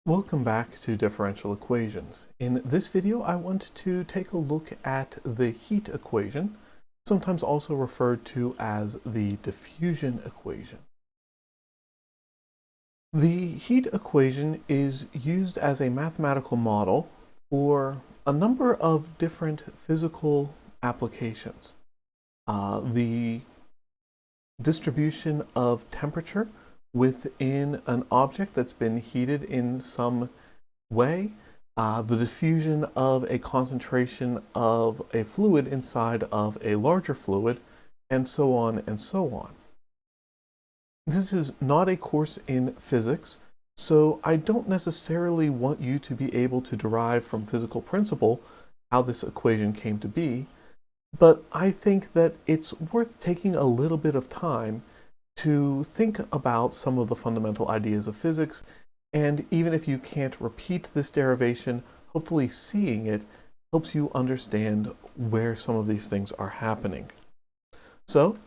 Welcome back to Differential Equations. In this video, I want to take a look at the heat equation, sometimes also referred to as the diffusion equation. The heat equation is used as a mathematical model for a number of different physical applications. The distribution of temperature within an object that's been heated in some way, the diffusion of a concentration of a fluid inside of a larger fluid, and so on and so on. This is not a course in physics, so I don't necessarily want you to be able to derive from physical principle how this equation came to be, but I think that it's worth taking a little bit of time to think about some of the fundamental ideas of physics, and even if you can't repeat this derivation, hopefully seeing it helps you understand where some of these things are happening. So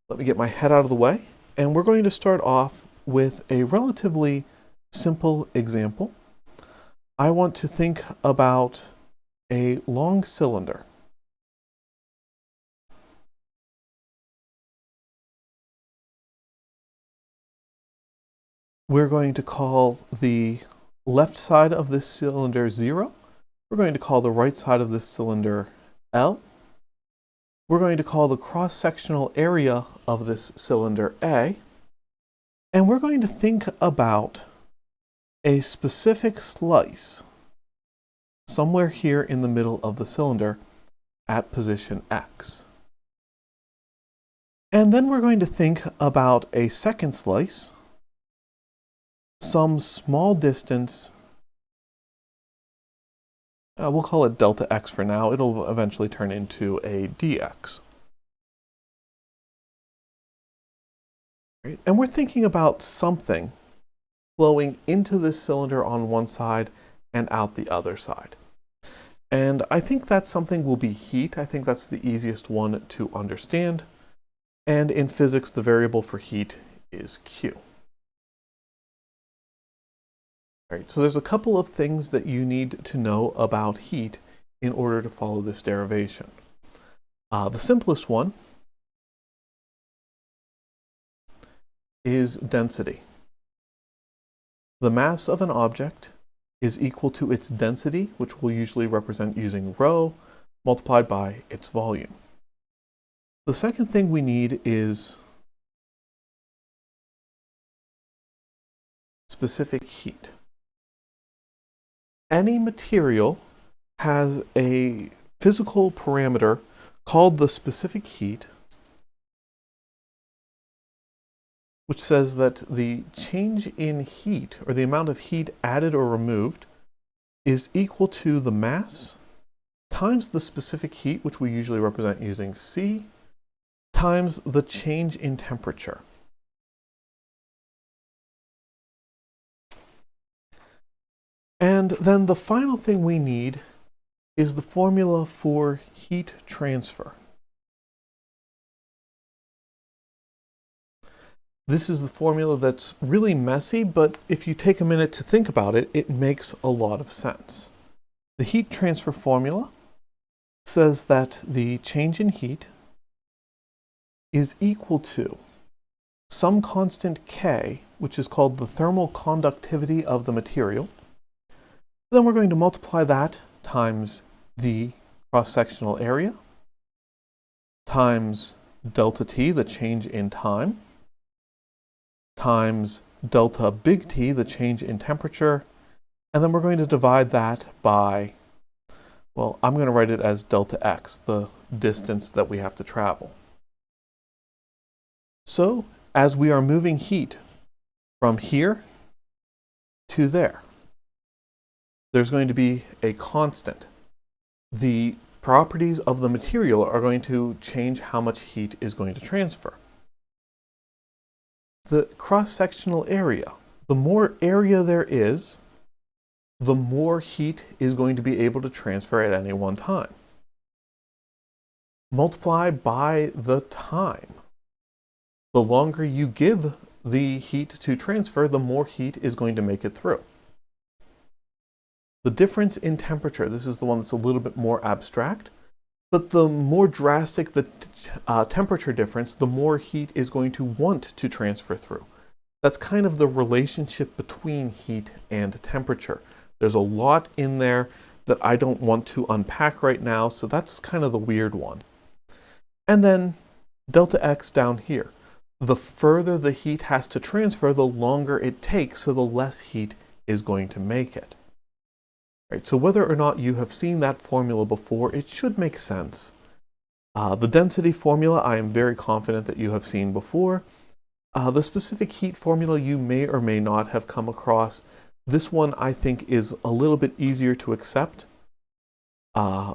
let me get my head out of the way, and we're going to start off with a relatively simple example. I want to think about a long cylinder. We're going to call the left side of this cylinder 0. We're going to call the right side of this cylinder L. We're going to call the cross-sectional area of this cylinder A. And we're going to think about a specific slice somewhere here in the middle of the cylinder at position X. And then we're going to think about a second slice some small distance, we'll call it delta x for now. It'll eventually turn into a dx. Right? And we're thinking about something flowing into this cylinder on one side and out the other side. And I think that something will be heat. I think that's the easiest one to understand. And in physics, the variable for heat is Q. All right, so there's a couple of things that you need to know about heat in order to follow this derivation. The simplest one is density. The mass of an object is equal to its density, which we'll usually represent using rho, multiplied by its volume. The second thing we need is specific heat. Any material has a physical parameter called the specific heat, which says that the change in heat, or the amount of heat added or removed, is equal to the mass times the specific heat, which we usually represent using C, times the change in temperature. And then the final thing we need is the formula for heat transfer. This is the formula that's really messy, but if you take a minute to think about it, it makes a lot of sense. The heat transfer formula says that the change in heat is equal to some constant K, which is called the thermal conductivity of the material. Then we're going to multiply that times the cross-sectional area, times delta T, the change in time, times delta big T, the change in temperature, and then we're going to divide that by, well, I'm going to write it as delta X, the distance that we have to travel. So, as we are moving heat from here to there, there's going to be a constant. The properties of the material are going to change how much heat is going to transfer. The cross-sectional area, the more area there is, the more heat is going to be able to transfer at any one time. Multiply by the time. The longer you give the heat to transfer, the more heat is going to make it through. The difference in temperature, this is the one that's a little bit more abstract, but the more drastic the temperature difference, the more heat is going to want to transfer through. That's kind of the relationship between heat and temperature. There's a lot in there that I don't want to unpack right now, so that's kind of the weird one. And then delta X down here. The further the heat has to transfer, the longer it takes, so the less heat is going to make it. Right, so whether or not you have seen that formula before, it should make sense. The density formula, I am very confident that you have seen before. The specific heat formula you may or may not have come across. This one I think is a little bit easier to accept.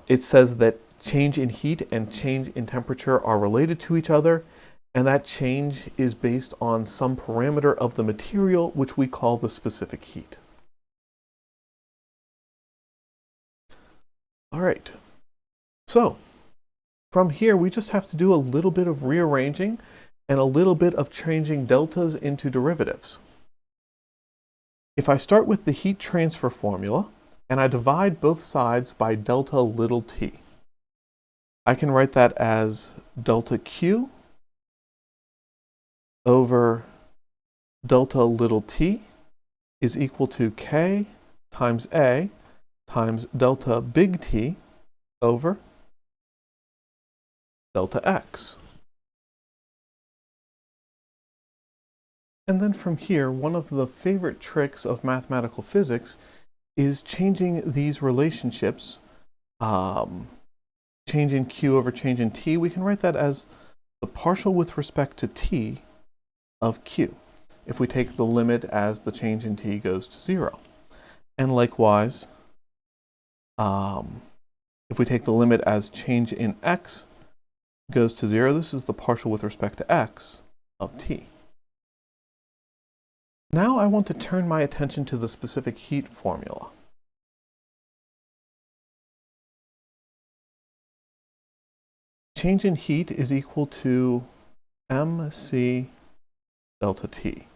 It says that change in heat and change in temperature are related to each other, and that change is based on some parameter of the material, which we call the specific heat. All right, so from here we just have to do a little bit of rearranging and a little bit of changing deltas into derivatives. If I start with the heat transfer formula and I divide both sides by delta little t, I can write that as delta Q over delta little t is equal to K times A times delta big T over delta X. And then from here, one of the favorite tricks of mathematical physics is changing these relationships. Change in Q over change in T, we can write that as the partial with respect to T of Q, if we take the limit as the change in T goes to 0. And likewise, if we take the limit as change in X goes to 0, this is the partial with respect to X of T. Now I want to turn my attention to the specific heat formula. Change in heat is equal to mc delta T.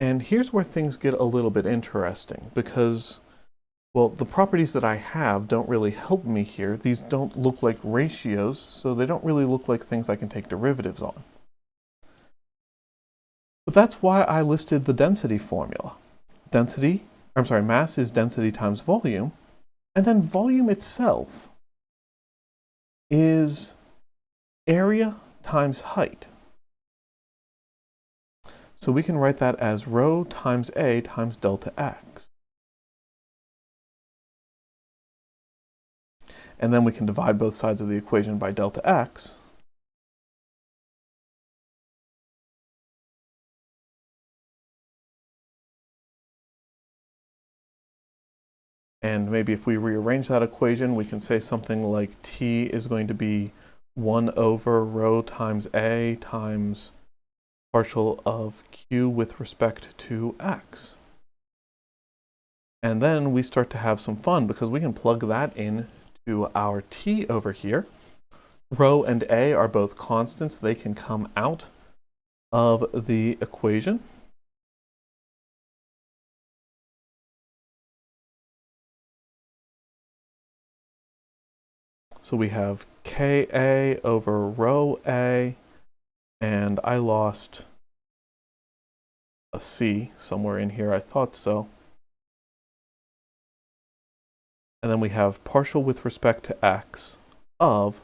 And here's where things get a little bit interesting because, well, the properties that I have don't really help me here. These don't look like ratios, so they don't really look like things I can take derivatives on. But that's why I listed the density formula. Mass is density times volume, and then volume itself is area times height. So we can write that as rho times A times delta X. And then we can divide both sides of the equation by delta X. And maybe if we rearrange that equation, we can say something like T is going to be 1 over rho times A times partial of Q with respect to X. And then we start to have some fun because we can plug that in to our T over here. Rho and A are both constants. They can come out of the equation. So we have Ka over rho A, and I lost a C somewhere in here, I thought so. And then we have partial with respect to X of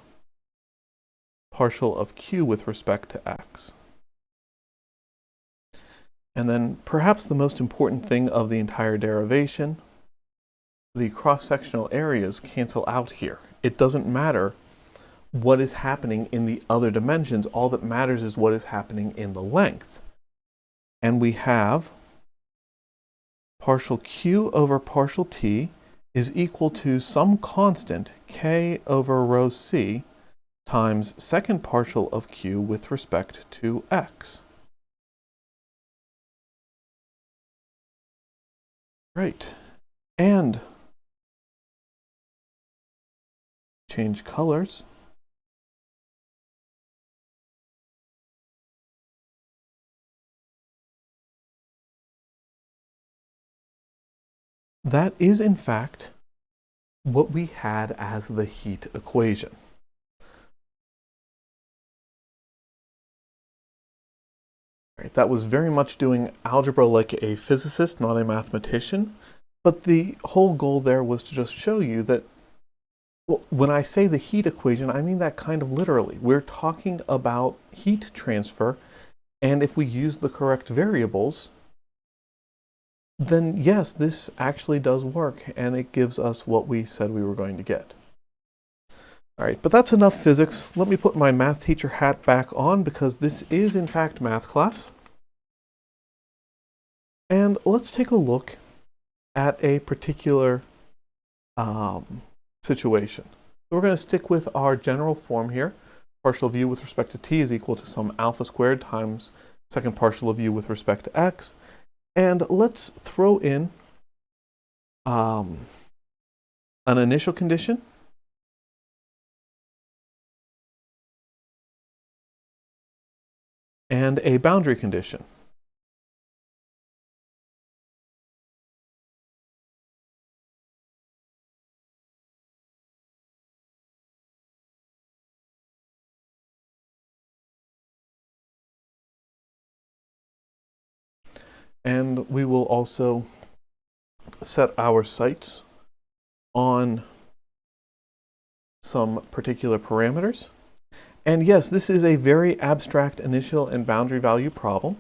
partial of Q with respect to X. And then perhaps the most important thing of the entire derivation, the cross-sectional areas cancel out here. It doesn't matter what is happening in the other dimensions. All that matters is what is happening in the length. And we have partial Q over partial T is equal to some constant K over rho C times second partial of Q with respect to X. Great. And change colors. that is in fact what we had as the heat equation. Right, that was very much doing algebra like a physicist, not a mathematician. But the whole goal there was to just show you that, well, when I say the heat equation, I mean that kind of literally. We're talking about heat transfer, and if we use the correct variables, then yes, this actually does work, and it gives us what we said we were going to get. All right, but that's enough physics. Let me put my math teacher hat back on because this is in fact math class. And let's take a look at a particular situation. So we're going to stick with our general form here. Partial of u with respect to t is equal to some alpha squared times second partial of u with respect to x. And let's throw in an initial condition and a boundary condition. And we will also set our sights on some particular parameters. And yes, this is a very abstract initial and boundary value problem.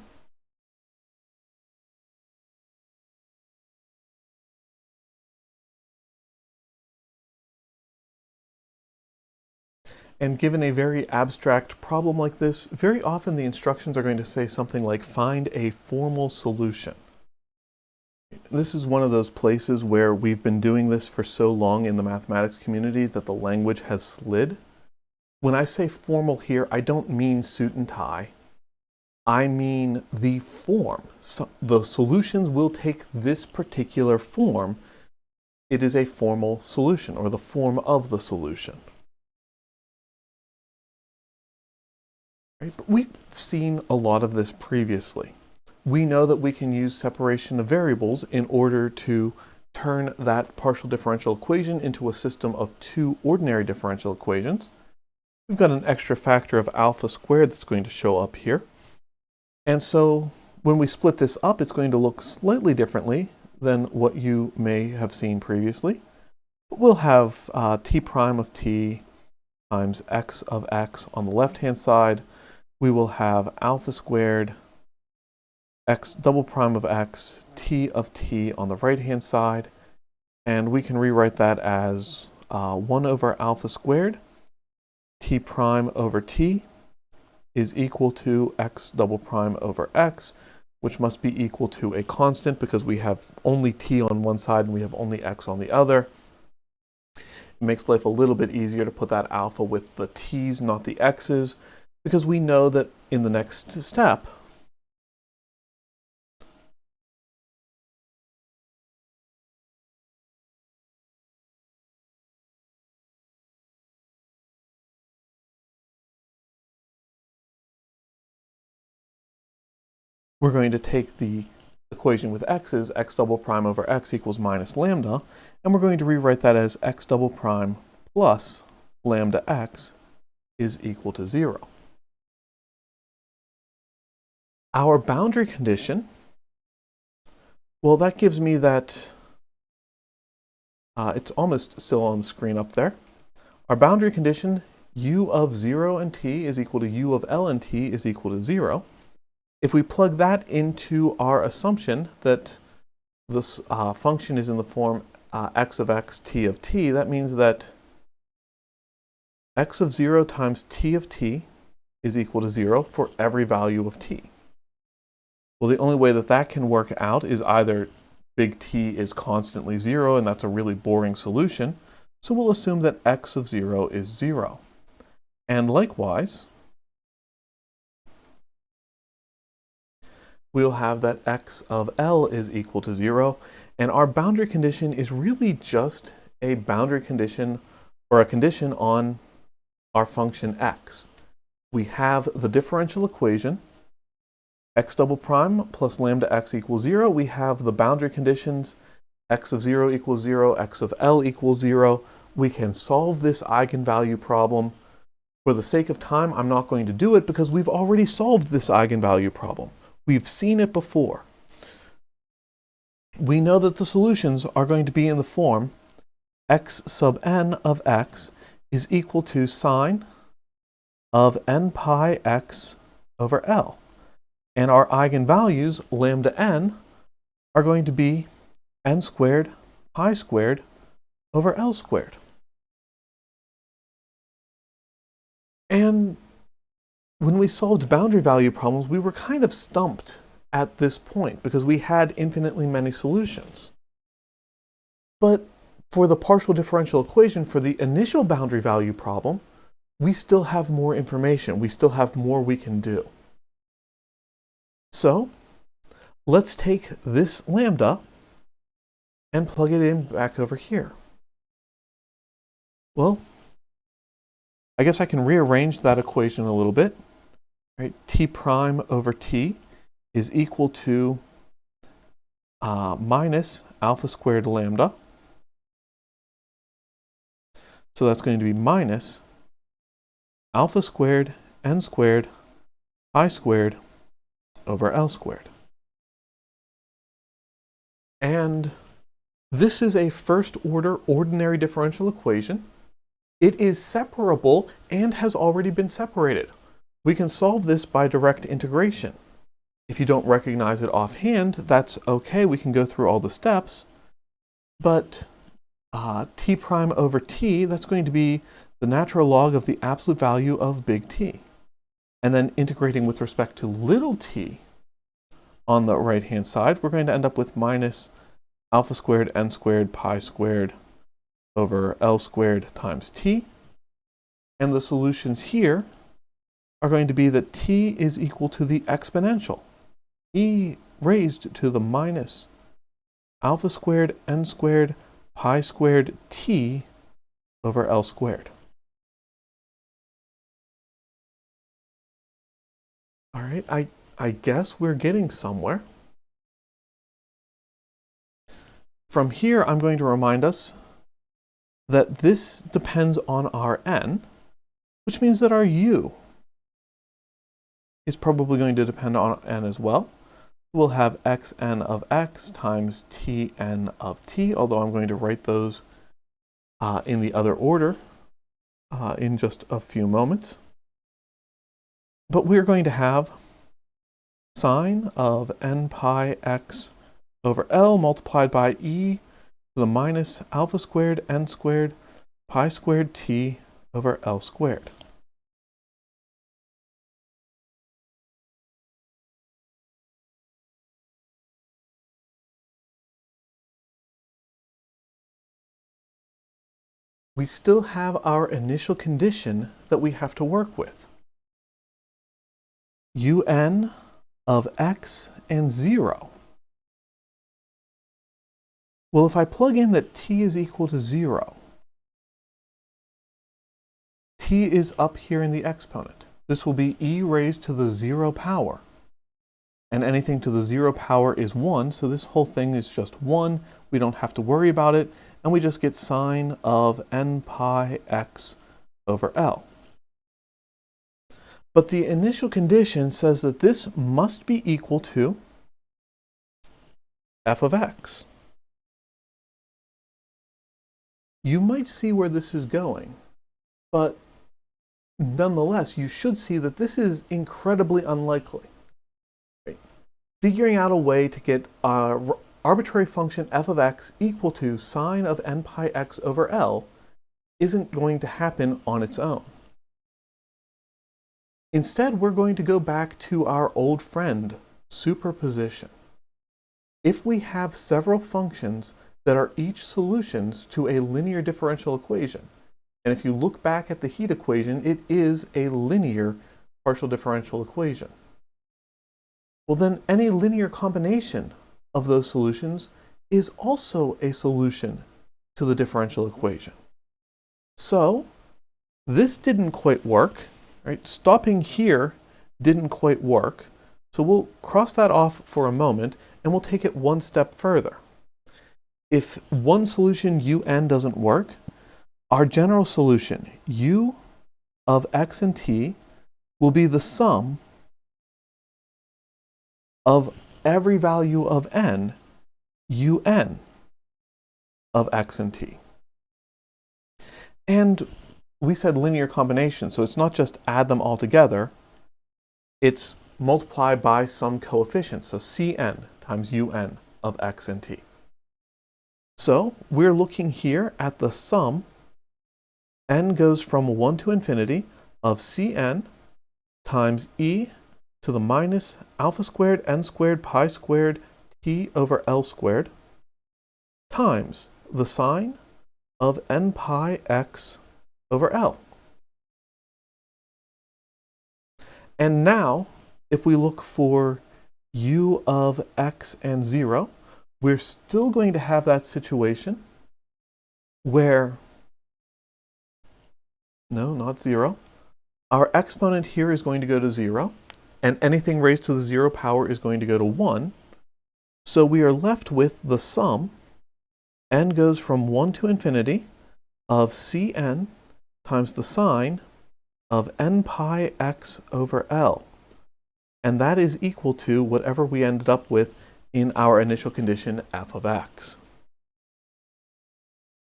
And given a very abstract problem like this, very often the instructions are going to say something like, find a formal solution. This is one of those places where we've been doing this for so long in the mathematics community that the language has slid. When I say formal here, I don't mean suit and tie. I mean the form. So the solutions will take this particular form. It is a formal solution, or the form of the solution. Right? But we've seen a lot of this previously. We know that we can use separation of variables in order to turn that partial differential equation into a system of two ordinary differential equations. We've got an extra factor of alpha squared that's going to show up here. And so when we split this up, it's going to look slightly differently than what you may have seen previously. We'll have t prime of t times x of x on the left-hand side. We will have alpha squared x double prime of x t of t on the right-hand side. And we can rewrite that as 1 over alpha squared t prime over t is equal to x double prime over x, which must be equal to a constant because we have only t on one side and we have only x on the other. It makes life a little bit easier to put that alpha with the t's, not the x's, because we know that in the next step, we're going to take the equation with x's, x double prime over x equals minus lambda, and we're going to rewrite that as x double prime plus lambda x is equal to 0. Our boundary condition, well, that gives me that, it's almost still on the screen up there. Our boundary condition, u of 0 and t is equal to u of L and t is equal to 0. If we plug that into our assumption that this function is in the form x of x, t of t, that means that x of 0 times t of t is equal to 0 for every value of t. Well, the only way that that can work out is either big T is constantly 0, and that's a really boring solution, so we'll assume that x of 0 is 0. And likewise, we'll have that x of L is equal to 0, and our boundary condition is really just a boundary condition or a condition on our function x. We have the differential equation, x double prime plus lambda x equals 0. We have the boundary conditions, x of 0 equals 0, x of L equals 0. We can solve this eigenvalue problem. For the sake of time, I'm not going to do it because we've already solved this eigenvalue problem. We've seen it before. We know that the solutions are going to be in the form x sub n of x is equal to sine of n pi x over L. And our eigenvalues, lambda n, are going to be n squared pi squared over L squared. And when we solved boundary value problems, we were kind of stumped at this point because we had infinitely many solutions. But for the partial differential equation, for the initial boundary value problem, we still have more information. We still have more we can do. So let's take this lambda and plug it in back over here. Well, I guess I can rearrange that equation a little bit. Right? T prime over t is equal to minus alpha squared lambda. So that's going to be minus alpha squared n squared pi squared over L squared. And this is a first order ordinary differential equation. It is separable and has already been separated. We can solve this by direct integration. If you don't recognize it offhand, that's okay. We can go through all the steps. But t prime over t, that's going to be the natural log of the absolute value of big T. And then integrating with respect to little t on the right-hand side, we're going to end up with minus alpha squared n squared pi squared over L squared times t. And the solutions here are going to be that t is equal to the exponential, e raised to the minus alpha squared n squared pi squared t over L squared. All right, I guess we're getting somewhere. From here, I'm going to remind us that this depends on our n, which means that our u is probably going to depend on n as well. We'll have xn of x times tn of t, although I'm going to write those in the other order in just a few moments. But we're going to have sine of n pi x over L multiplied by e to the minus alpha squared n squared pi squared t over L squared. We still have our initial condition that we have to work with. Un of x and 0. Well, if I plug in that t is equal to 0, t is up here in the exponent. This will be e raised to the 0 power. And anything to the 0 power is 1, so this whole thing is just 1. We don't have to worry about it, and we just get sine of n pi x over L. But the initial condition says that this must be equal to f of x. You might see where this is going, but nonetheless, you should see that this is incredibly unlikely. Figuring out a way to get our arbitrary function f of x equal to sine of n pi x over L isn't going to happen on its own. Instead, we're going to go back to our old friend, superposition. If we have several functions that are each solutions to a linear differential equation, and if you look back at the heat equation, it is a linear partial differential equation. Well, then any linear combination of those solutions is also a solution to the differential equation. So this didn't quite work, right? Stopping here didn't quite work. So we'll cross that off for a moment and we'll take it one step further. if one solution un doesn't work, our general solution u of x and t will be the sum of every value of n un of x and t. And we said linear combination, so it's not just add them all together, it's multiply by some coefficient, so Cn times un of x and t. So we're looking here at the sum, n goes from 1 to infinity, of Cn times e to the minus alpha squared n squared pi squared t over L squared times the sine of n pi x over L. And now, if we look for u of x and 0, we're still going to have that situation where, no, not 0. Our exponent here is going to go to 0, and anything raised to the 0 power is going to go to 1. So we are left with the sum, n goes from 1 to infinity, of Cn times the sine of n pi x over L. And that is equal to whatever we ended up with in our initial condition f of x.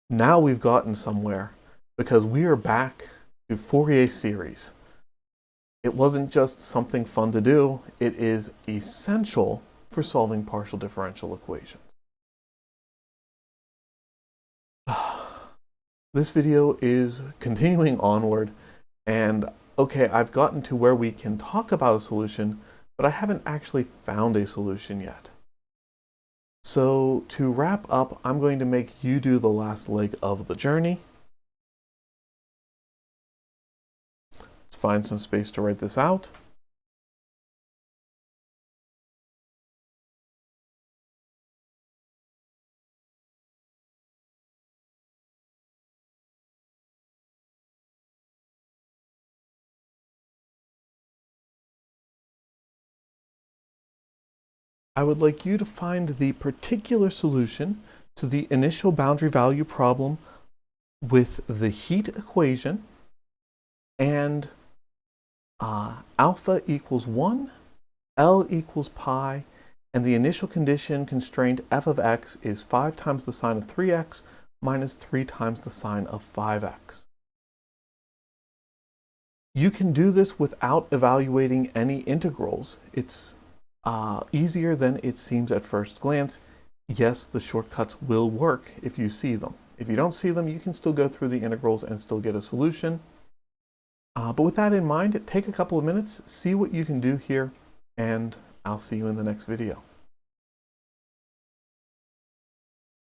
Now we've gotten somewhere because we are back to Fourier series. It wasn't just something fun to do, it is essential for solving partial differential equations. This video is continuing onward, and okay, I've gotten to where we can talk about a solution, but I haven't actually found a solution yet. So to wrap up, I'm going to make you do the last leg of the journey. Let's find some space to write this out. I would like you to find the particular solution to the initial boundary value problem with the heat equation and alpha equals 1, L equals pi, and the initial condition constraint f of x is 5 times the sine of 3x minus 3 times the sine of 5x. You can do this without evaluating any integrals. It's easier than it seems at first glance. Yes, the shortcuts will work if you see them. If you don't see them, you can still go through the integrals and still get a solution. But with that in mind, take a couple of minutes, see what you can do here, and I'll see you in the next video.